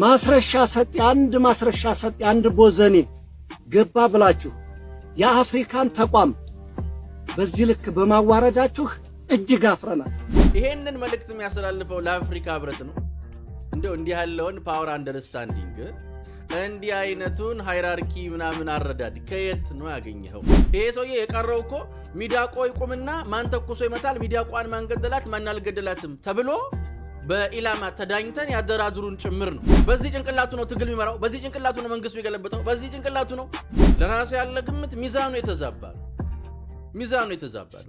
ማስረሻ ሰጥ አንድ ቦዘኔ ገባ ብላችሁ የአፍሪካን ተቋም በዚህ ልክ በማዋረዳችሁ እጅግ አፍረናል። ይሄንን መልእክት የሚያስተላልፈው ለአፍሪካ ህብረት ነው። እንደው እንዲህ ያለውን ፓወር አንደርስታንዲንግ እንዲህ አይነቱን ሃይራርኪ ምናምን አረዳድ ከየት ነው ያገኘው? ይሄ ሰውዬ የቀረው እኮ ሚዳቆ ይቁምና ማን ተኩሶ ይመታል፣ ሚዳቋን ማን ገደላት ማን አልገደላትም ተብሎ በኢላማ ተዳኝተን ያደራድሩን ጭምር ነው። በዚህ ጭንቅላቱ ነው ትግል የሚመራው፣ በዚህ ጭንቅላቱ ነው መንግስቱ የሚገለበጠው፣ በዚህ ጭንቅላቱ ነው። ለራስ ያለ ግምት ሚዛኑ የተዛባ ነው።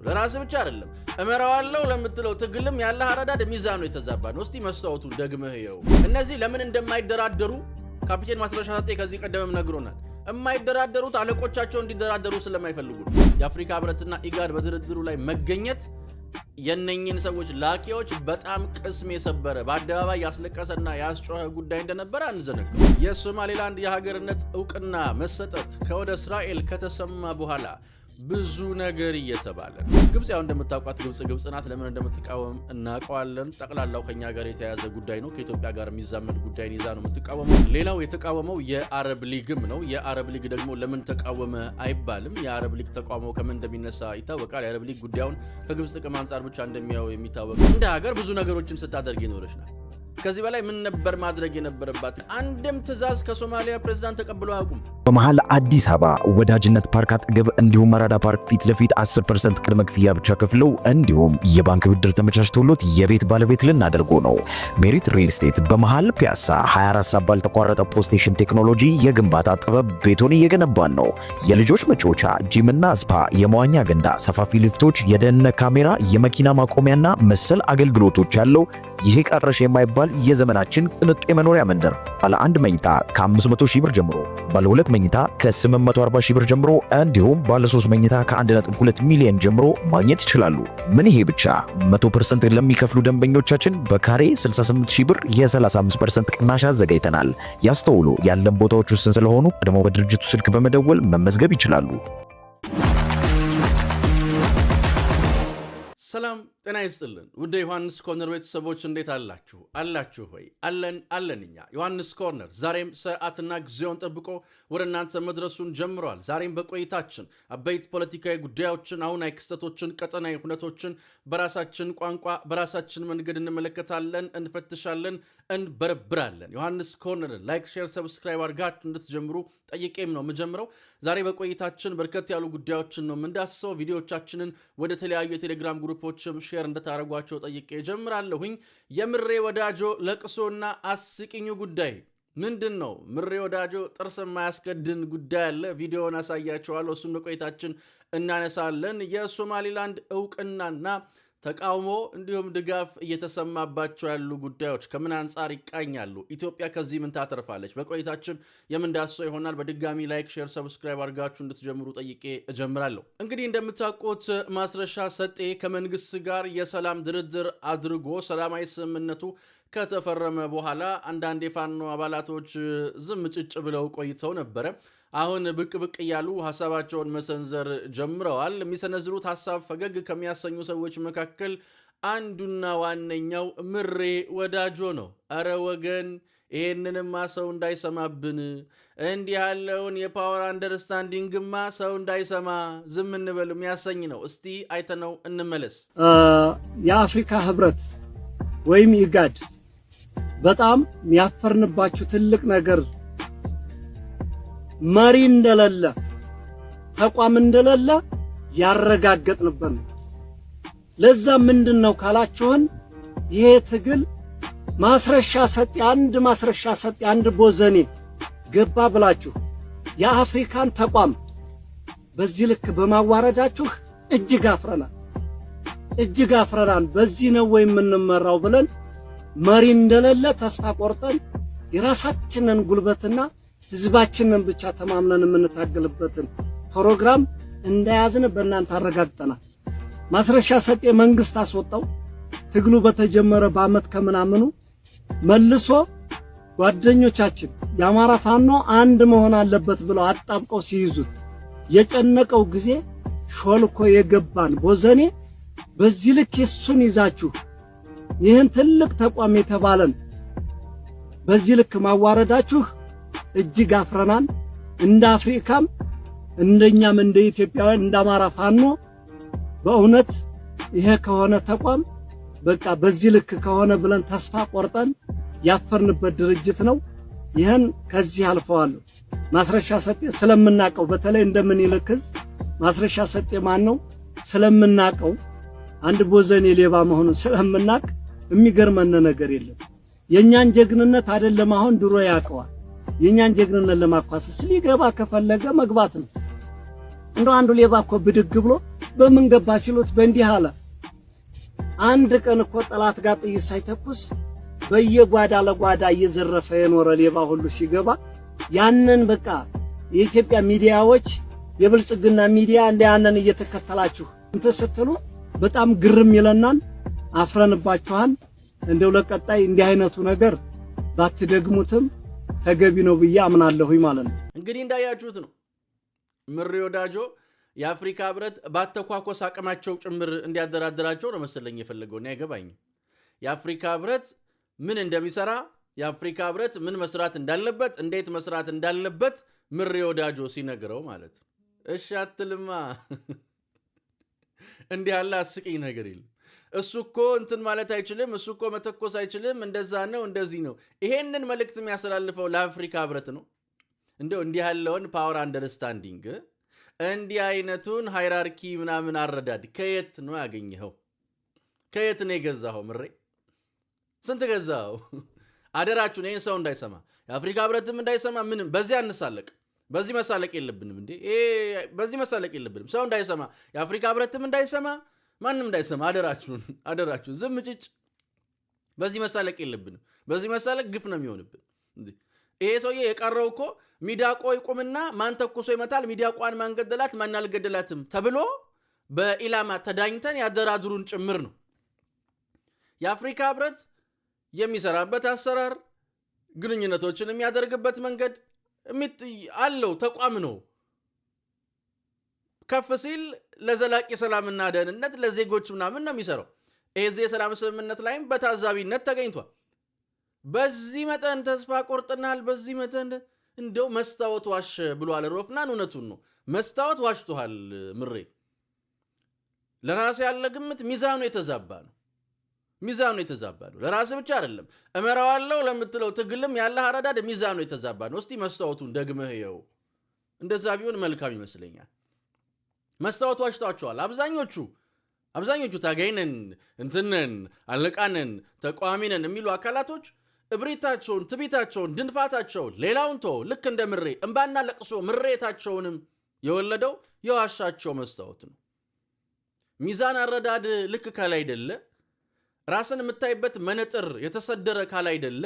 ለራስ ብቻ አይደለም እመራዋለሁ ለምትለው ትግልም ያለ አረዳድ ሚዛኑ የተዛባ ነው። እስቲ መስታወቱን ደግመህ ይኸው። እነዚህ ለምን እንደማይደራደሩ ካፒቴን ማስረሻ ሰጤ ከዚህ ቀደምም ነግሮናል። የማይደራደሩት አለቆቻቸው እንዲደራደሩ ስለማይፈልጉ ነው። የአፍሪካ ህብረትና ኢጋድ በድርድሩ ላይ መገኘት የነኝን ሰዎች ላኪዎች በጣም ቅስም የሰበረ በአደባባይ ያስለቀሰና ያስጮኸ ጉዳይ እንደነበረ አንዘነጋው። የሶማሌላንድ የሀገርነት ዕውቅና መሰጠት ከወደ እስራኤል ከተሰማ በኋላ ብዙ ነገር እየተባለ ነው። ግብጽ ያው እንደምታውቋት ግብጽ ናት። ለምን እንደምትቃወም እናውቀዋለን። ጠቅላላው ከኛ ጋር የተያዘ ጉዳይ ነው። ከኢትዮጵያ ጋር የሚዛመድ ጉዳይን ይዛ ነው የምትቃወመው። ሌላው የተቃወመው የአረብ ሊግም ነው። የአረብ ሊግ ደግሞ ለምን ተቃወመ አይባልም። የአረብ ሊግ ተቃውሞ ከምን እንደሚነሳ ይታወቃል። የአረብ ሊግ ጉዳዩን ከግብጽ ጥቅም አንጻር ብቻ እንደሚያው የሚታወቅ እንደ ሀገር ብዙ ነገሮችን ስታደርግ ይኖርሽ ናት። ከዚህ በላይ ምን ነበር ማድረግ የነበረባት? አንድም ትዕዛዝ ከሶማሊያ ፕሬዝዳንት ተቀብሎ አያውቁም። በመሃል አዲስ አበባ ወዳጅነት ፓርክ አጠገብ እንዲሁም መራዳ ፓርክ ፊት ለፊት 10% ቅድመ ክፍያ ብቻ ከፍለው እንዲሁም የባንክ ብድር ተመቻችቶሎት የቤት ባለቤት ልናደርጎ ነው። ሜሪት ሪል ስቴት በመሃል ፒያሳ 24 ሰዓት ባልተቋረጠ ፖስቴሽን ቴክኖሎጂ የግንባታ ጥበብ ቤቶን እየገነባን ነው። የልጆች መጫወቻ፣ ጂምና ስፓ፣ የመዋኛ ገንዳ፣ ሰፋፊ ሊፍቶች፣ የደህንነት ካሜራ፣ የመኪና ማቆሚያና መሰል አገልግሎቶች ያለው ይሄ ቀረሽ የማይባል የዘመናችን ቅንጡ የመኖሪያ መንደር ባለ 1 መኝታ ከ500 ሺህ ብር ጀምሮ፣ ባለ 2 መኝታ ከ840 ሺህ ብር ጀምሮ እንዲሁም ባለ 3 መኝታ ከ1.2 ሚሊዮን ጀምሮ ማግኘት ይችላሉ። ምን ይሄ ብቻ 100% ለሚከፍሉ ደንበኞቻችን በካሬ 68 ሺህ ብር የ35% ቅናሽ አዘጋጅተናል። ያስተውሉ፣ ያለን ቦታዎች ውስን ስለሆኑ ቀድሞ በድርጅቱ ስልክ በመደወል መመዝገብ ይችላሉ። ሰላም ጤና ይስጥልን። ውድ ዮሐንስ ኮርነር ቤተሰቦች እንዴት አላችሁ? አላችሁ ሆይ? አለንኛ። ዮሐንስ ኮርነር ዛሬም ሰዓትና ጊዜውን ጠብቆ ወደ እናንተ መድረሱን ጀምሯል። ዛሬም በቆይታችን አበይት ፖለቲካዊ ጉዳዮችን፣ አሁናዊ ክስተቶችን፣ ቀጠናዊ ሁነቶችን በራሳችን ቋንቋ በራሳችን መንገድ እንመለከታለን፣ እንፈትሻለን፣ እንበረብራለን። ዮሐንስ ኮርነርን ላይክ፣ ሼር፣ ሰብስክራይብ አድርጋችሁ እንድትጀምሩ ጠይቄም ነው የምጀምረው። ዛሬ በቆይታችን በርከት ያሉ ጉዳዮችን ነው የምንዳስሰው። ቪዲዮዎቻችንን ወደ ተለያዩ የቴሌግራም ግሩፖችም ሼር እንድታረጓቸው ጠይቄ ጀምራለሁኝ። የምሬ ወዳጆ ለቅሶና አስቂኙ ጉዳይ ምንድን ነው? ምሬ ወዳጆ ጥርስ የማያስከድን ጉዳይ አለ። ቪዲዮውን አሳያቸዋለሁ። እሱን በቆይታችን እናነሳለን። የሶማሌላንድ ዕውቅናና ተቃውሞ እንዲሁም ድጋፍ እየተሰማባቸው ያሉ ጉዳዮች ከምን አንጻር ይቃኛሉ? ኢትዮጵያ ከዚህ ምን ታተርፋለች? በቆይታችን የምንዳስሰው ይሆናል። በድጋሚ ላይክ፣ ሼር፣ ሰብስክራይብ አድርጋችሁ እንድትጀምሩ ጠይቄ እጀምራለሁ። እንግዲህ እንደምታውቁት ማስረሻ ሰጤ ከመንግስት ጋር የሰላም ድርድር አድርጎ ሰላማዊ ስምምነቱ ከተፈረመ በኋላ አንዳንድ የፋኖ አባላቶች ዝም ጭጭ ብለው ቆይተው ነበረ። አሁን ብቅ እያሉ ሐሳባቸውን መሰንዘር ጀምረዋል። የሚሰነዝሩት ሐሳብ ፈገግ ከሚያሰኙ ሰዎች መካከል አንዱና ዋነኛው ምሬ ወዳጆ ነው። አረ ወገን ይሄንንማ ሰው እንዳይሰማብን፣ እንዲህ ያለውን የፓወር አንደርስታንዲንግማ ሰው እንዳይሰማ ዝም እንበል የሚያሰኝ ነው። እስቲ አይተነው እንመለስ። የአፍሪካ ህብረት ወይም ኢጋድ በጣም የሚያፈርንባችሁ ትልቅ ነገር መሪ እንደሌለ ተቋም እንደሌለ ያረጋገጥንበት ነው። ለዛ ምንድነው ካላችሁን ይሄ ትግል ማስረሻ ሰጤ አንድ ቦዘኔ ገባ ብላችሁ የአፍሪካን ተቋም በዚህ ልክ በማዋረዳችሁ እጅግ አፍረናል። በዚህ ነው ወይ የምንመራው ብለን መሪ እንደሌለ ተስፋ ቆርጠን የራሳችንን ጉልበትና ህዝባችንን ብቻ ተማምነን የምንታገልበትን ፕሮግራም እንዳያዝን በእናንተ አረጋግጠናል። ማስረሻ ሰጤ መንግስት አስወጣው። ትግሉ በተጀመረ በአመት ከምናምኑ መልሶ ጓደኞቻችን የአማራ ፋኖ አንድ መሆን አለበት ብለው አጣብቀው ሲይዙት የጨነቀው ጊዜ ሾልኮ የገባን ቦዘኔ በዚህ ልክ እሱን ይዛችሁ ይህን ትልቅ ተቋም የተባለን በዚህ ልክ ማዋረዳችሁ እጅግ አፍረናል። እንደ አፍሪካም እንደኛም እንደ ኢትዮጵያውያን እንደ አማራ ፋኖ በእውነት ይሄ ከሆነ ተቋም በቃ በዚህ ልክ ከሆነ ብለን ተስፋ ቆርጠን ያፈርንበት ድርጅት ነው። ይሄን ከዚህ አልፈዋል። ማስረሻ ሰጤ ስለምናቀው በተለይ እንደምን ይልክዝ ማስረሻ ሰጤ ማን ነው ስለምናቀው አንድ ቦዘኔ ሌባ መሆኑን ስለምናቅ የሚገርመን ነገር የለም። የኛን ጀግንነት አይደለም አሁን ድሮ ያቀዋል። የኛን ጀግንነት ለማኳሰስ ሊገባ ከፈለገ መግባት ነው። እንደው አንዱ ሌባ እኮ ብድግ ብሎ በምን ገባ ሲሉት በእንዲህ አለ። አንድ ቀን እኮ ጠላት ጋር ጥይት ሳይተኩስ በየጓዳ ለጓዳ እየዘረፈ የኖረ ሌባ ሁሉ ሲገባ ያንን በቃ የኢትዮጵያ ሚዲያዎች የብልጽግና ሚዲያ እንደ ያንን እየተከተላችሁ እንትን ስትሉ በጣም ግርም ይለናል። አፍረንባችኋል። እንደው ለቀጣይ እንዲህ አይነቱ ነገር ባትደግሙትም ተገቢ ነው ብዬ አምናለሁኝ ማለት ነው። እንግዲህ እንዳያችሁት ነው ምሬ ወዳጆ የአፍሪካ ህብረት ባተኳኮስ አቅማቸው ጭምር እንዲያደራድራቸው ነው መሰለኝ የፈለገውና አይገባኝም። የአፍሪካ ህብረት ምን እንደሚሰራ የአፍሪካ ህብረት ምን መስራት እንዳለበት እንዴት መስራት እንዳለበት ምሬ ወዳጆ ሲነግረው ማለት እሺ አትልማ። እንዲህ ያለ አስቂኝ ነገር የለም። እሱ እኮ እንትን ማለት አይችልም፣ እሱ እኮ መተኮስ አይችልም፣ እንደዛ ነው እንደዚህ ነው። ይሄንን መልእክት የሚያስተላልፈው ለአፍሪካ ህብረት ነው። እንደው እንዲህ ያለውን ፓወር አንደርስታንዲንግ እንዲህ አይነቱን ሃይራርኪ ምናምን አረዳድ ከየት ነው ያገኘኸው? ከየት ነው የገዛኸው? ምሬ ስንት ገዛኸው? አደራችሁን ይሄን ሰው እንዳይሰማ የአፍሪካ ህብረትም እንዳይሰማ ምንም በዚህ አንሳለቅ። በዚህ መሳለቅ የለብንም እንዴ! በዚህ መሳለቅ የለብንም። ሰው እንዳይሰማ የአፍሪካ ህብረትም እንዳይሰማ ማንም እንዳይሰማ አደራችሁን ዝም ጭጭ። በዚህ መሳለቅ የለብንም። በዚህ መሳለቅ ግፍ ነው የሚሆንብን። ይሄ ሰውዬ የቀረው እኮ ሚዳቆ ይቁምና ማን ተኩሶ ይመታል፣ ሚዳቋን ማን ገደላት፣ ማን አልገደላትም ተብሎ በኢላማ ተዳኝተን ያደራድሩን ጭምር ነው። የአፍሪካ ህብረት የሚሰራበት አሰራር ግንኙነቶችን የሚያደርግበት መንገድ አለው ተቋም ነው። ከፍ ሲል ለዘላቂ ሰላምና ደህንነት ለዜጎች ምናምን ነው የሚሰራው። ይሄ የሰላም ስምምነት ላይም በታዛቢነት ተገኝቷል። በዚህ መጠን ተስፋ ቆርጠናል፣ በዚህ መጠን እንደው መስታወት ዋሽ ብሏል ሮፍናን። እውነቱን ነው፣ መስታወት ዋሽቷል ምሬ። ለራስ ያለ ግምት ሚዛኑ የተዛባ ነው። ለራስ ብቻ አይደለም እመራዋለሁ ለምትለው ትግልም ያለ አረዳድ ሚዛኑ የተዛባ ነው። እስቲ መስታወቱን ደግመህ ይኸው። እንደዛ ቢሆን መልካም ይመስለኛል። መስታወት ዋሽቷቸዋል አብዛኞቹ ታጋይነን እንትነን አለቃነን ተቋሚነን የሚሉ አካላቶች እብሪታቸውን፣ ትቢታቸውን፣ ድንፋታቸውን ሌላውን ተው ልክ እንደ ምሬ እንባና ለቅሶ ምሬታቸውንም የወለደው የዋሻቸው መስታወት ነው። ሚዛን አረዳድ ልክ ካላይ አይደለ፣ ራስን የምታይበት መነጥር የተሰደረ ካላይ አይደለ፣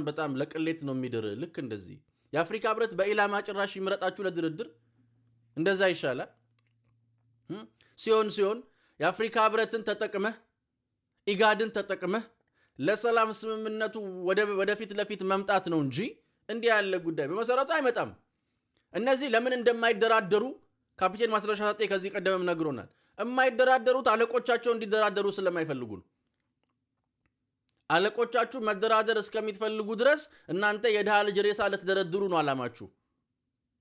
በጣም ለቅሌት ነው የሚድር። ልክ እንደዚህ የአፍሪካ ህብረት በኢላማ ጭራሽ ይምረጣችሁ ለድርድር እንደዛ ይሻላል። ሲሆን የአፍሪካ ህብረትን ተጠቅመህ ኢጋድን ተጠቅመህ ለሰላም ስምምነቱ ወደፊት ለፊት መምጣት ነው እንጂ እንዲህ ያለ ጉዳይ በመሰረቱ አይመጣም። እነዚህ ለምን እንደማይደራደሩ ካፒቴን ማስረሻ ሰጤ ከዚህ ቀደምም ነግሮናል። የማይደራደሩት አለቆቻቸው እንዲደራደሩ ስለማይፈልጉ ነው። አለቆቻችሁ መደራደር እስከሚትፈልጉ ድረስ እናንተ የድሃ ልጅ ሬሳ ልትደረድሩ ነው አላማችሁ።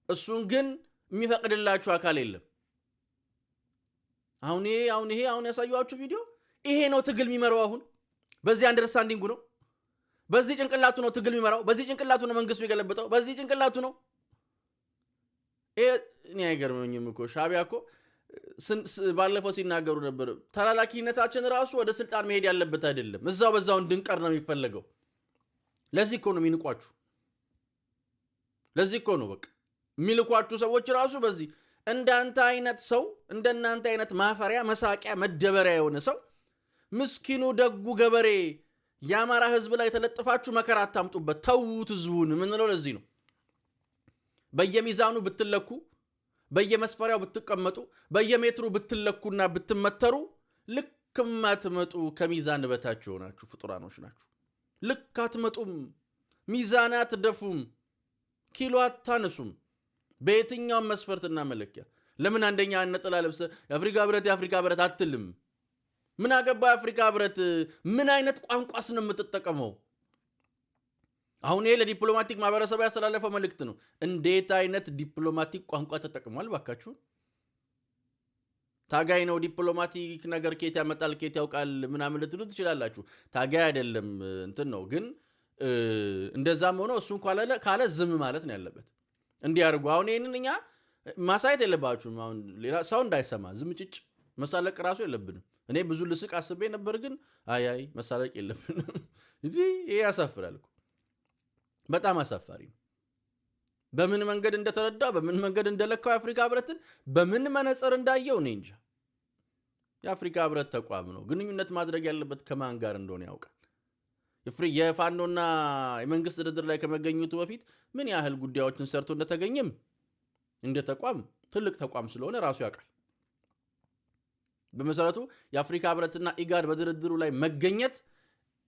እሱን ግን የሚፈቅድላችሁ አካል የለም። አሁን ያሳየኋችሁ ቪዲዮ ይሄ ነው ትግል የሚመራው። አሁን በዚህ አንደርስታንዲንጉ ነው፣ በዚህ ጭንቅላቱ ነው ትግል የሚመራው፣ በዚህ ጭንቅላቱ ነው መንግስቱ የገለበጠው፣ በዚህ ጭንቅላቱ ነው። እኔ አይገርመኝም እኮ ሻቢያ እኮ ባለፈው ሲናገሩ ነበር። ተላላኪነታችን ራሱ ወደ ስልጣን መሄድ ያለበት አይደለም፣ በዛው እንድንቀር ነው የሚፈለገው። ለዚህ እኮ ነው የሚንቋችሁ። ለዚህ እኮ ነው በቃ የሚልኳችሁ ሰዎች ራሱ በዚህ እንዳንተ አይነት ሰው እንደናንተ አይነት ማፈሪያ መሳቂያ መደበሪያ የሆነ ሰው ምስኪኑ ደጉ ገበሬ የአማራ ህዝብ ላይ ተለጥፋችሁ መከራ አታምጡበት። ተውት ህዝቡን ምንለው ለዚህ ነው። በየሚዛኑ ብትለኩ፣ በየመስፈሪያው ብትቀመጡ፣ በየሜትሩ ብትለኩና ብትመተሩ ልክም አትመጡ። ከሚዛን በታች ሆናችሁ ፍጡራኖች ናችሁ። ልክ አትመጡም፣ ሚዛን አትደፉም፣ ኪሎ አታነሱም። በየትኛውም መስፈርትና መለኪያ ለምን አንደኛ ነጠላ ለብሰ የአፍሪካ ህብረት አትልም? ምን አገባ የአፍሪካ ህብረት? ምን አይነት ቋንቋስ ነው የምትጠቀመው? አሁን ይሄ ለዲፕሎማቲክ ማህበረሰብ ያስተላለፈው መልእክት ነው። እንዴት አይነት ዲፕሎማቲክ ቋንቋ ተጠቅሟል ባካችሁ? ታጋይ ነው ዲፕሎማቲክ ነገር ከየት ያመጣል ከየት ያውቃል ምናምን ልትሉ ትችላላችሁ። ታጋይ አይደለም እንትን ነው። ግን እንደዛም ሆኖ እሱን ካለ ዝም ማለት ነው ያለበት። እንዲያርጉ አሁን ይሄንን እኛ ማሳየት የለባችሁም። አሁን ሌላ ሰው እንዳይሰማ ዝም ጭጭ መሳለቅ ራሱ የለብንም። እኔ ብዙ ልስቅ አስቤ ነበር፣ ግን አይ መሳለቅ የለብንም። እዚህ ይሄ ያሳፍራል እኮ በጣም አሳፋሪ ነው። በምን መንገድ እንደተረዳው በምን መንገድ እንደለካው የአፍሪካ ህብረትን በምን መነጽር እንዳየው እኔ እንጃ። የአፍሪካ ህብረት ተቋም ነው። ግንኙነት ማድረግ ያለበት ከማን ጋር እንደሆነ ያውቃል። የፋኖና የመንግስት ድርድር ላይ ከመገኘቱ በፊት ምን ያህል ጉዳዮችን ሰርቶ እንደተገኘም እንደ ተቋም ትልቅ ተቋም ስለሆነ ራሱ ያውቃል። በመሰረቱ የአፍሪካ ህብረትና ኢጋድ በድርድሩ ላይ መገኘት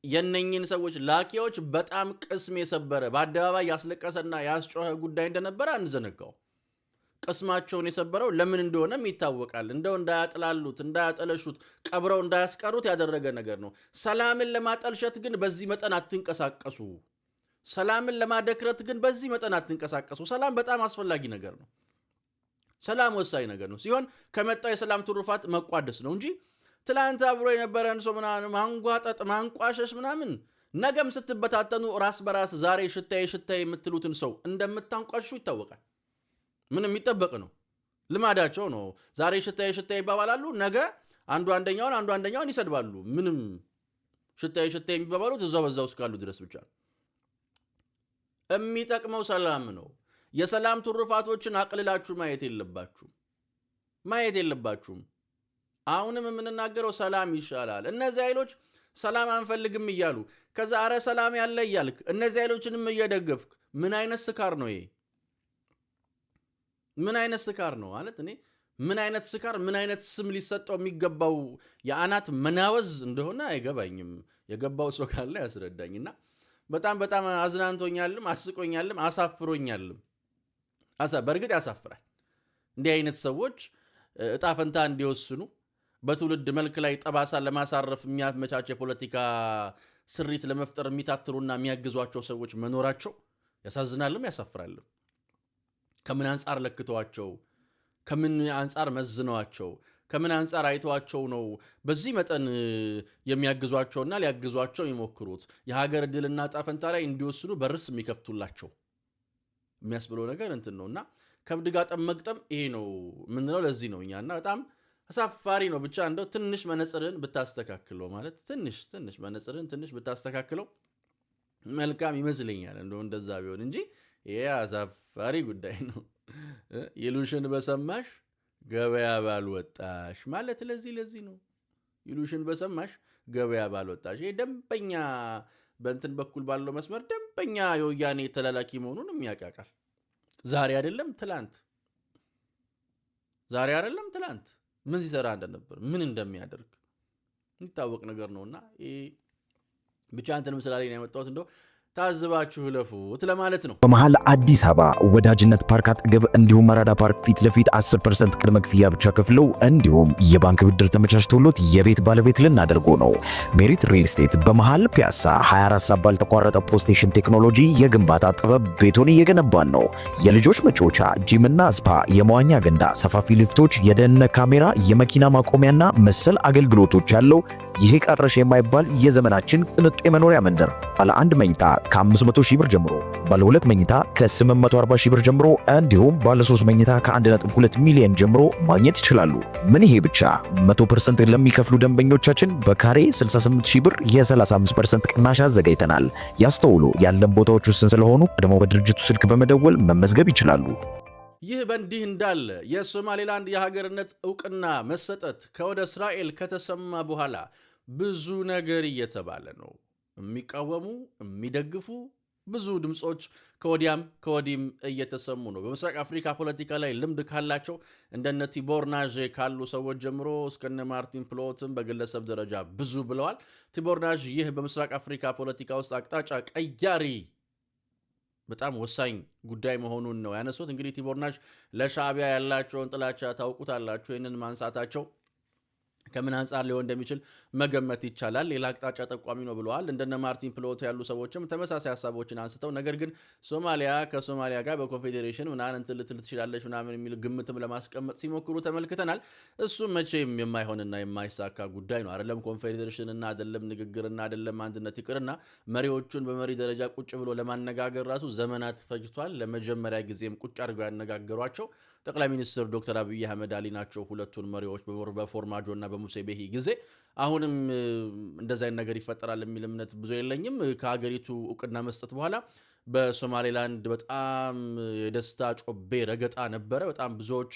የነኝን ሰዎች ላኪዎች በጣም ቅስም የሰበረ በአደባባይ ያስለቀሰና ያስጮኸ ጉዳይ እንደነበረ አንዘነጋው። ቅስማቸውን የሰበረው ለምን እንደሆነም ይታወቃል። እንደው እንዳያጥላሉት እንዳያጠለሹት ቀብረው እንዳያስቀሩት ያደረገ ነገር ነው። ሰላምን ለማጠልሸት ግን በዚህ መጠን አትንቀሳቀሱ። ሰላምን ለማደክረት ግን በዚህ መጠን አትንቀሳቀሱ። ሰላም በጣም አስፈላጊ ነገር ነው። ሰላም ወሳኝ ነገር ነው ሲሆን ከመጣው የሰላም ትሩፋት መቋደስ ነው እንጂ ትላንት አብሮ የነበረን ሰው ምናምን ማንጓጠጥ ማንቋሸሽ ምናምን ነገም ስትበታተኑ ራስ በራስ ዛሬ ሽታዬ የምትሉትን ሰው እንደምታንቋሽሹ ይታወቃል። ምን የሚጠበቅ ነው? ልማዳቸው ነው። ዛሬ ሽታዬ ይባባላሉ፣ ነገ አንዱ አንደኛውን ይሰድባሉ። ምንም ሽታዬ የሚባባሉት በዛው እስካሉ ድረስ ብቻ ነው። የሚጠቅመው ሰላም ነው። የሰላም ትሩፋቶችን አቅልላችሁ ማየት የለባችሁም። አሁንም የምንናገረው ሰላም ይሻላል። እነዚህ ኃይሎች ሰላም አንፈልግም እያሉ ከዛ አረ ሰላም ያለ እያልክ እነዚህ ኃይሎችንም እየደገፍክ ምን አይነት ስካር ነው ይሄ? ምን አይነት ስካር ነው ማለት እኔ ምን አይነት ስካር ምን አይነት ስም ሊሰጠው የሚገባው የአናት መናወዝ እንደሆነ አይገባኝም። የገባው ሰው ካለ ያስረዳኝና በጣም አዝናንቶኛልም አስቆኛልም አሳፍሮኛልም። በእርግጥ ያሳፍራል። እንዲህ አይነት ሰዎች እጣ ፈንታ እንዲወስኑ በትውልድ መልክ ላይ ጠባሳ ለማሳረፍ የሚያመቻች የፖለቲካ ስሪት ለመፍጠር የሚታትሩና የሚያግዟቸው ሰዎች መኖራቸው ያሳዝናልም ያሳፍራልም። ከምን አንጻር ለክተዋቸው፣ ከምን አንጻር መዝነዋቸው፣ ከምን አንጻር አይተዋቸው ነው በዚህ መጠን የሚያግዟቸውና ሊያግዟቸው የሚሞክሩት የሀገር ዕድልና እጣ ፈንታ ላይ እንዲወስኑ በርስ የሚከፍቱላቸው የሚያስብለው ነገር እንትን ነውና ከብድ ጋር መግጠም ይሄ ነው ምንለው። ለዚህ ነው እኛና በጣም አሳፋሪ ነው። ብቻ እንደው ትንሽ መነጽርን ብታስተካክለው ማለት ትንሽ መነጽርን ትንሽ ብታስተካክለው መልካም ይመስለኛል። እንደዛ ቢሆን እንጂ ይሄ አሳፋሪ ጉዳይ ነው። ይሉሽን በሰማሽ ገበያ ባልወጣሽ ማለት ለዚህ ነው። ይሉሽን በሰማሽ ገበያ ባልወጣሽ። ይሄ ደንበኛ በእንትን በኩል ባለው መስመር ደንበኛ የወያኔ ተላላኪ መሆኑን የሚያቃቃል። ዛሬ አይደለም ትላንት ምን ሲሰራ እንደነበር ምን እንደሚያደርግ የሚታወቅ ነገር ነውና ብቻ አንተንም ስላለኝ ነው ያመጣሁት። እንደው ታዝባችሁ ለፉት ለማለት ነው። በመሃል አዲስ አበባ ወዳጅነት ፓርክ አጠገብ እንዲሁም መራዳ ፓርክ ፊት ለፊት 10% ቅድመ ክፍያ ብቻ ከፍለው እንዲሁም የባንክ ብድር ተመቻችቶሎት የቤት ባለቤት ልናደርጎ ነው። ሜሪት ሪል ስቴት በመሃል ፒያሳ 24 ሰዓት ባልተቋረጠ ፖስቴሽን ቴክኖሎጂ የግንባታ ጥበብ ቤቶን እየገነባን ነው። የልጆች መጫወቻ፣ ጂምና ስፓ፣ የመዋኛ ገንዳ፣ ሰፋፊ ሊፍቶች፣ የደህንነት ካሜራ፣ የመኪና ማቆሚያና መሰል አገልግሎቶች ያለው ይሄ ቀረሽ የማይባል የዘመናችን ቅንጡ የመኖሪያ መንደር ባለ አንድ መኝታ ከ500 ሺህ ብር ጀምሮ፣ ባለ 2 መኝታ ከ840 ሺህ ብር ጀምሮ እንዲሁም ባለ 3 መኝታ ከ1.2 ሚሊዮን ጀምሮ ማግኘት ይችላሉ። ምን ይሄ ብቻ 100% ለሚከፍሉ ደንበኞቻችን በካሬ 68 ሺህ ብር የ35% ቅናሽ አዘጋጅተናል። ያስተውሉ፣ ያለን ቦታዎች ውስን ስለሆኑ ቀድሞ በድርጅቱ ስልክ በመደወል መመዝገብ ይችላሉ። ይህ በእንዲህ እንዳለ የሶማሌላንድ የሀገርነት እውቅና መሰጠት ከወደ እስራኤል ከተሰማ በኋላ ብዙ ነገር እየተባለ ነው። የሚቃወሙ የሚደግፉ ብዙ ድምጾች ከወዲያም ከወዲህም እየተሰሙ ነው። በምስራቅ አፍሪካ ፖለቲካ ላይ ልምድ ካላቸው እንደነ ቲቦር ናዥ ካሉ ሰዎች ጀምሮ እስከነ ማርቲን ፕሎትም በግለሰብ ደረጃ ብዙ ብለዋል። ቲቦር ናዥ ይህ በምስራቅ አፍሪካ ፖለቲካ ውስጥ አቅጣጫ ቀያሪ በጣም ወሳኝ ጉዳይ መሆኑን ነው ያነሱት። እንግዲህ ቲቦር ናዥ ለሻዕቢያ ያላቸውን ጥላቻ ታውቁታላችሁ። ይህንን ማንሳታቸው ከምን አንጻር ሊሆን እንደሚችል መገመት ይቻላል። ሌላ አቅጣጫ ጠቋሚ ነው ብለዋል። እንደነ ማርቲን ፕሎት ያሉ ሰዎችም ተመሳሳይ ሀሳቦችን አንስተው ነገር ግን ከሶማሊያ ጋር በኮንፌዴሬሽን ምናምን እንትን ልትል ትችላለች ምናምን የሚል ግምትም ለማስቀመጥ ሲሞክሩ ተመልክተናል። እሱ መቼም የማይሆንና የማይሳካ ጉዳይ ነው። አይደለም ኮንፌዴሬሽንና አይደለም ንግግርና አይደለም አንድነት ይቅርና መሪዎቹን በመሪ ደረጃ ቁጭ ብሎ ለማነጋገር ራሱ ዘመናት ፈጅቷል። ለመጀመሪያ ጊዜም ቁጭ አድርገው ያነጋገሯቸው ጠቅላይ ሚኒስትር ዶክተር አብይ አህመድ አሊ ናቸው። ሁለቱን መሪዎች በፎርማጆና በሙሴ ቤሂ ጊዜ አሁንም እንደዛ አይነት ነገር ይፈጠራል የሚል እምነት ብዙ የለኝም። ከሀገሪቱ እውቅና መስጠት በኋላ በሶማሌላንድ በጣም የደስታ ጮቤ ረገጣ ነበረ። በጣም ብዙዎች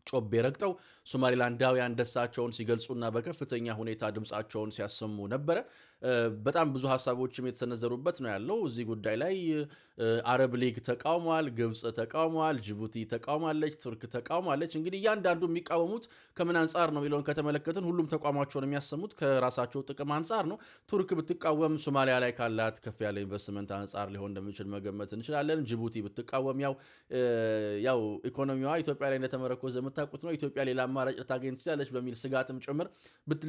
ጮቤ ረግጠው ሶማሌላንዳውያን ደስታቸውን ሲገልጹና በከፍተኛ ሁኔታ ድምጻቸውን ሲያሰሙ ነበረ። በጣም ብዙ ሀሳቦችም የተሰነዘሩበት ነው ያለው። እዚህ ጉዳይ ላይ አረብ ሊግ ተቃውሟል፣ ግብጽ ተቃውሟል፣ ጅቡቲ ተቃውማለች፣ ቱርክ ተቃውማለች። እንግዲህ እያንዳንዱ የሚቃወሙት ከምን አንጻር ነው የሚለውን ከተመለከትን ሁሉም ተቋማቸውን የሚያሰሙት ከራሳቸው ጥቅም አንጻር ነው። ቱርክ ብትቃወም ሶማሊያ ላይ ካላት ከፍ ያለ ኢንቨስትመንት አንጻር ሊሆን እንደሚችል መገመት እንችላለን። ጅቡቲ ብትቃወም ያው ኢኮኖሚዋ ኢትዮጵያ ላይ እንደተመረኮዘ የምታውቁት ነው። ኢትዮጵያ ሌላ አማራጭ ልታገኝ ትችላለች በሚል ስጋትም ጭምር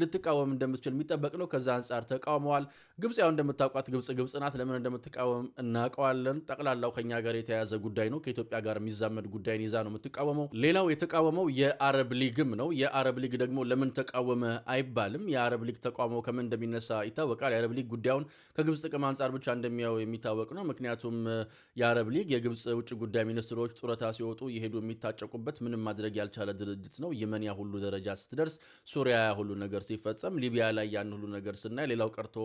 ልትቃወም እንደምትችል የሚጠበቅ ነው። ከዛ አንጻር ተቃውመዋል። ግብጽ ያው እንደምታውቋት ግብጽ ናት። ለምን እንደምትቃወም እናውቀዋለን። ጠቅላላው ከኛ ጋር የተያያዘ ጉዳይ ነው። ከኢትዮጵያ ጋር የሚዛመድ ጉዳይን ይዛ ነው የምትቃወመው። ሌላው የተቃወመው የአረብ ሊግም ነው። የአረብ ሊግ ደግሞ ለምን ተቃወመ አይባልም። የአረብ ሊግ ተቃውሞ ከምን እንደሚነሳ ይታወቃል። የአረብ ሊግ ጉዳዩን ከግብጽ ጥቅም አንጻር ብቻ እንደሚያው የሚታወቅ ነው። ምክንያቱም የአረብ ሊግ የግብጽ ውጭ ጉዳይ ሚኒስትሮች ጡረታ ሲወጡ የሄዱ የሚታጨቁበት ምንም ማድረግ ያልቻለ ድርጅት ነው። የመን ያ ሁሉ ደረጃ ስትደርስ፣ ሶሪያ ያ ሁሉ ነገር ሲፈጸም፣ ሊቢያ ላይ ያን ሁሉ ነገር ስናይ፣ ሌላው ቀርቶ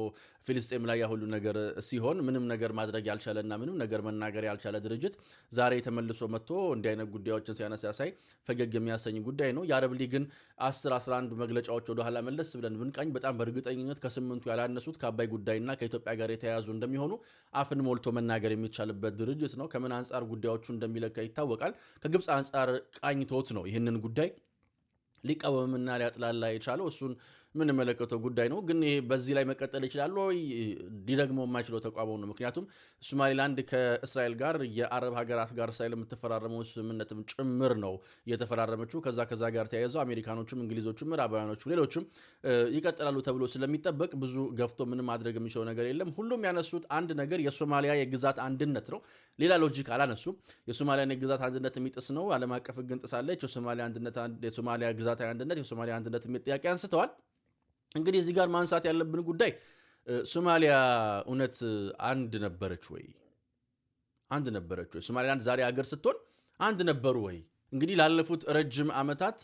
ፊልስጤም ላይ ያ ሁሉ ነገር ሲሆን ምንም ነገር ማድረግ ያልቻለና ምንም ነገር መናገር ያልቻለ ድርጅት ዛሬ ተመልሶ መጥቶ እንዲህ አይነት ጉዳዮችን ሲያነሳ ያሳይ ፈገግ የሚያሰኝ ጉዳይ ነው። የአረብ ሊግን 10-11 መግለጫዎች ወደ ኋላ መለስ ብለን ብንቃኝ በጣም በእርግጠኝነት ከ8ቱ ያላነሱት ከአባይ ጉዳይና ከኢትዮጵያ ጋር የተያያዙ እንደሚሆኑ አፍን ሞልቶ መናገር የሚቻልበት ድርጅት ነው። ከምን አንጻር ጉዳዮቹ እንደሚለካ ይታወቃል። ከግብጽ አንጻር ቃኝቶት ነው ይህንን ጉዳይ ሊቃወምና ሊያጥላላ የቻለው። እሱን የምንመለከተው ጉዳይ ነው። ግን ይሄ በዚህ ላይ መቀጠል ይችላል ወይ? ሊደግሞ የማይችለው ተቋሙ ነው። ምክንያቱም ሶማሌላንድ ከእስራኤል ጋር የአረብ ሀገራት ጋር ሳይል የምትፈራረመው ስምምነትም ጭምር ነው የተፈራረመችው። ከዛ ጋር ተያይዘው አሜሪካኖቹም፣ እንግሊዞቹም፣ ምዕራባውያኖቹም ሌሎችም ይቀጥላሉ ተብሎ ስለሚጠበቅ ብዙ ገፍቶ ምንም ማድረግ የሚችለው ነገር የለም። ሁሉም ያነሱት አንድ ነገር የሶማሊያ የግዛት አንድነት ነው። ሌላ ሎጂክ አላነሱም። የሶማሊያን የግዛት አንድነት የሚጥስ ነው፣ ዓለም አቀፍ ሕግን ጥሳለች፣ የሶማሊያ ግዛታዊ አንድነት፣ የሶማሊያ አንድነት የሚል ጥያቄ አንስተዋል። እንግዲህ እዚህ ጋር ማንሳት ያለብን ጉዳይ ሶማሊያ እውነት አንድ ነበረች ወይ? ሶማሊላንድ ዛሬ ሀገር ስትሆን አንድ ነበሩ ወይ? እንግዲህ ላለፉት ረጅም ዓመታት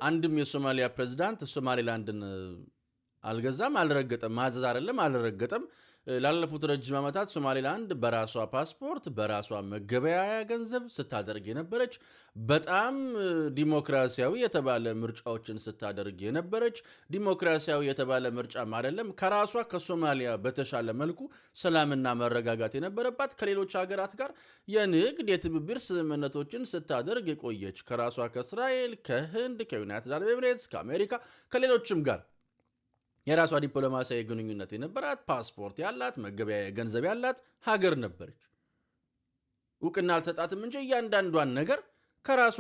አንድም የሶማሊያ ፕሬዝዳንት ሶማሊላንድን አልገዛም፣ አልረገጠም። ማዘዝ አይደለም አልረገጠም። ላለፉት ረጅም ዓመታት ሶማሌላንድ በራሷ ፓስፖርት በራሷ መገበያያ ገንዘብ ስታደርግ የነበረች በጣም ዲሞክራሲያዊ የተባለ ምርጫዎችን ስታደርግ የነበረች ዲሞክራሲያዊ የተባለ ምርጫም አይደለም ከራሷ ከሶማሊያ በተሻለ መልኩ ሰላምና መረጋጋት የነበረባት ከሌሎች ሀገራት ጋር የንግድ የትብብር ስምምነቶችን ስታደርግ የቆየች ከራሷ ከእስራኤል፣ ከህንድ፣ ከዩናይትድ አረብ ኤሚሬትስ፣ ከአሜሪካ ከሌሎችም ጋር የራሷ ዲፕሎማሲያዊ ግንኙነት የነበራት ፓስፖርት ያላት መገበያያ ገንዘብ ያላት ሀገር ነበረች። እውቅና አልተሰጣትም እንጂ እያንዳንዷን ነገር ከራሷ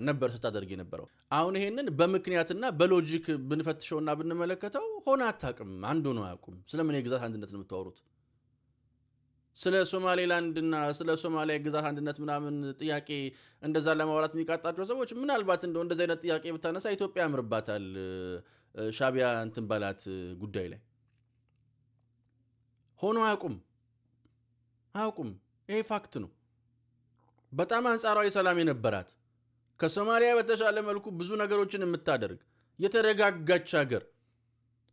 ነበር ስታደርግ የነበረው። አሁን ይሄንን በምክንያትና በሎጂክ ብንፈትሸውና ብንመለከተው ሆነ አታውቅም፣ አንዱ ነው አያውቁም። ስለምን የግዛት አንድነት ነው የምታወሩት? ስለ ሶማሌላንድና ስለ ሶማሊያ ግዛት አንድነት ምናምን ጥያቄ እንደዛ ለማውራት የሚቃጣቸው ሰዎች ምናልባት እንደዚህ አይነት ጥያቄ ብታነሳ ኢትዮጵያ ያምርባታል። ሻቢያ እንትን ባላት ጉዳይ ላይ ሆኖ አያውቁም። ይሄ ፋክት ነው። በጣም አንጻራዊ ሰላም የነበራት ከሶማሊያ በተሻለ መልኩ ብዙ ነገሮችን የምታደርግ የተረጋጋች ሀገር፣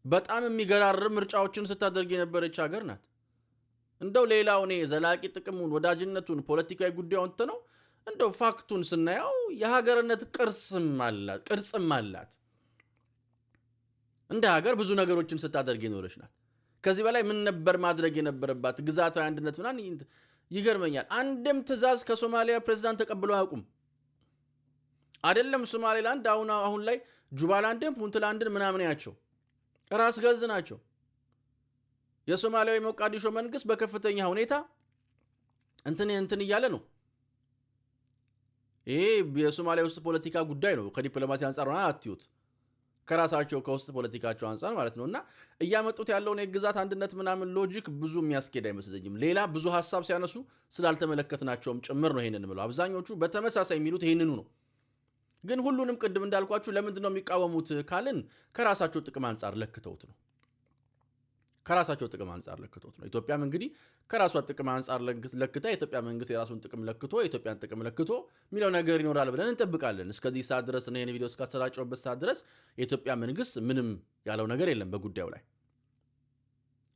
በጣም የሚገራርም ምርጫዎችን ስታደርግ የነበረች ሀገር ናት። እንደው ሌላው ዘላቂ ጥቅሙን ወዳጅነቱን ፖለቲካዊ ጉዳዩን ነው እንደው ፋክቱን ስናየው የሀገርነት ቅርጽም አላት። እንደ ሀገር ብዙ ነገሮችን ስታደርግ የኖረች ናት። ከዚህ በላይ ምን ነበር ማድረግ የነበረባት? ግዛታዊ አንድነት ምናምን ይገርመኛል። አንድም ትዕዛዝ ከሶማሊያ ፕሬዝዳንት ተቀብለው አያውቁም። አይደለም ሶማሌላንድ አሁን ላይ ጁባላንድን፣ ፑንትላንድን ምናምን ያቸው ራስ ገዝ ናቸው። የሶማሊያዊ ሞቃዲሾ መንግስት በከፍተኛ ሁኔታ እንትን እያለ ነው። ይሄ የሶማሊያ ውስጥ ፖለቲካ ጉዳይ ነው። ከዲፕሎማሲ አንጻር ሆነ አትዩት። ከራሳቸው ከውስጥ ፖለቲካቸው አንፃር ማለት ነውና እያመጡት ያለውን የግዛት አንድነት ምናምን ሎጂክ ብዙ የሚያስኬድ አይመስልኝም። ሌላ ብዙ ሐሳብ ሲያነሱ ስላልተመለከትናቸውም ጭምር ነው ይሄንን ብለው አብዛኞቹ በተመሳሳይ የሚሉት ይሄንኑ ነው። ግን ሁሉንም ቅድም እንዳልኳችሁ ለምንድን ነው የሚቃወሙት ካልን ከራሳቸው ጥቅም አንፃር ለክተውት ነው። ከራሳቸው ጥቅም አንፃር ለክተውት ነው። ኢትዮጵያም እንግዲህ ከራሷ ጥቅም አንፃር ለክታ የኢትዮጵያ መንግስት የራሱን ጥቅም ለክቶ የኢትዮጵያን ጥቅም ለክቶ የሚለው ነገር ይኖራል ብለን እንጠብቃለን። እስከዚህ ሰዓት ድረስ ነው ይሄን ቪዲዮ እስካሰራጨውበት ሰዓት ድረስ የኢትዮጵያ መንግስት ምንም ያለው ነገር የለም በጉዳዩ ላይ።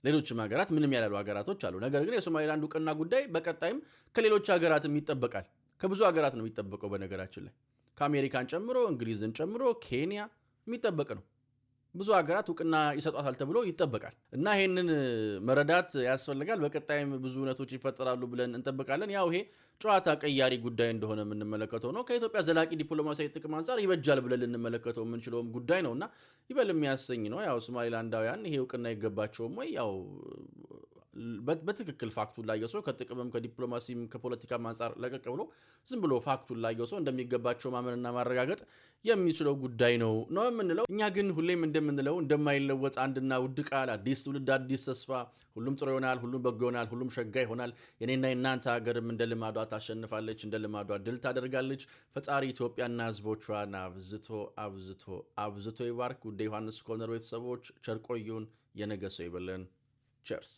ሌሎችም ሀገራት ምንም ያላሉ ሀገራቶች አሉ። ነገር ግን የሶማሌላንድ እውቅና ጉዳይ በቀጣይም ከሌሎች ሀገራትም ይጠበቃል። ከብዙ ሀገራት ነው የሚጠበቀው በነገራችን ላይ ከአሜሪካን ጨምሮ እንግሊዝን ጨምሮ ኬንያ የሚጠበቅ ነው። ብዙ ሀገራት እውቅና ይሰጧታል ተብሎ ይጠበቃል እና ይሄንን መረዳት ያስፈልጋል። በቀጣይም ብዙ እውነቶች ይፈጠራሉ ብለን እንጠብቃለን። ያው ይሄ ጨዋታ ቀያሪ ጉዳይ እንደሆነ የምንመለከተው ነው። ከኢትዮጵያ ዘላቂ ዲፕሎማሲያዊ ጥቅም አንፃር ይበጃል ብለን ልንመለከተው የምንችለውም ጉዳይ ነውና ይበል የሚያሰኝ ነው። ያው ሶማሌላንዳውያን ይሄ እውቅና ይገባቸውም ወይ? ያው በትክክል ፋክቱን ላየው ሰው ከጥቅምም ከዲፕሎማሲም ከፖለቲካም አንፃር ለቀቅ ብሎ ዝም ብሎ ፋክቱን ላየው ሰው እንደሚገባቸው ማመንና ማረጋገጥ የሚችለው ጉዳይ ነው የምንለው። እኛ ግን ሁሌም እንደምንለው እንደማይለወጥ አንድና ውድ ቃል አዲስ ትውልድ አዲስ ተስፋ፣ ሁሉም ጥሩ ይሆናል፣ ሁሉም በጎ ይሆናል፣ ሁሉም ሸጋ ይሆናል። የኔና የናንተ ሀገርም እንደ ልማዷ ታሸንፋለች፣ እንደ ልማዷ ድል ታደርጋለች። ፈጣሪ ኢትዮጵያና ሕዝቦቿን አብዝቶ አብዝቶ አብዝቶ ይባርክ። ውድ ዮሐንስ ኮርነር ቤተሰቦች ቸር ቆዩን። የነገ ሰው ይበለን። ቸርስ